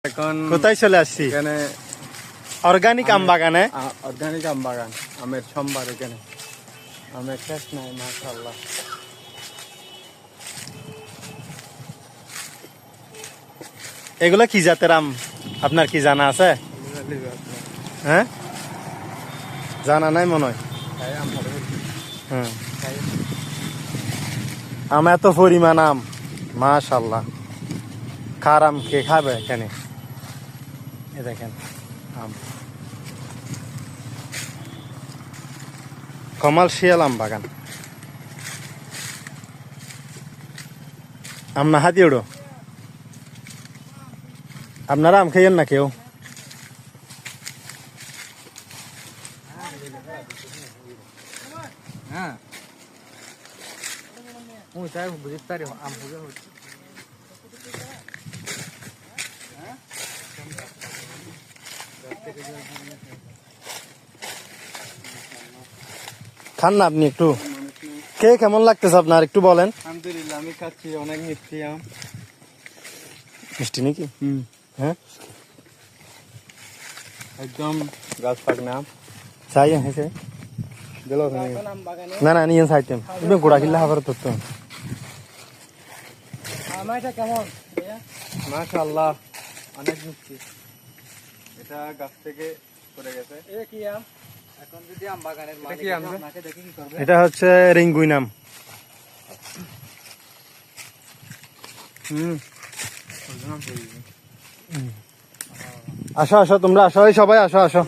এখন কোথায় চলে আসছি? এখানে অর্গানিক আম বাগানে। অর্গানিক আম বাগান, আমের সম্ভার। এখানে আমের শেষ নাই, মাশাআল্লাহ। এগুলা কি জাতের আম আপনার কি জানা আছে? হ্যাঁ, জানা নাই মনে হয়। হ্যাঁ, আম এত পরিমাণ আম, মাশাআল্লাহ। কার আম কে খাবে এখানে? এ দেখেন আম, কমার্শিয়াল আম বাগান। আম না হাতি উড়ো, আপনারা আম খাইয়েন না কেউ? খান না আপনি একটু? কে কেমন লাগতেছে আপনার একটু বলেন। আলহামদুলিল্লাহ, আমি খাচ্ছি, অনেক মিষ্টি আম। মিষ্টি নাকি? হ্যাঁ, একদম গাছ পাকনা আম। চাই হেসে দিল না না নিয়ে চাইতেন তুমি গোড়া কিল্লা খাবার তো কেমন? মাশাআল্লাহ, অনেক মিষ্টি। এটা গাছ থেকে পড়ে গেছে। কি আম? এখন যদি আম বাগানের মালিক আপনাকে দেখে কি করবে? এটা হচ্ছে রিঙ্গুই নাম। আসো আসো, তোমরা আসো, সবাই আসো আসো।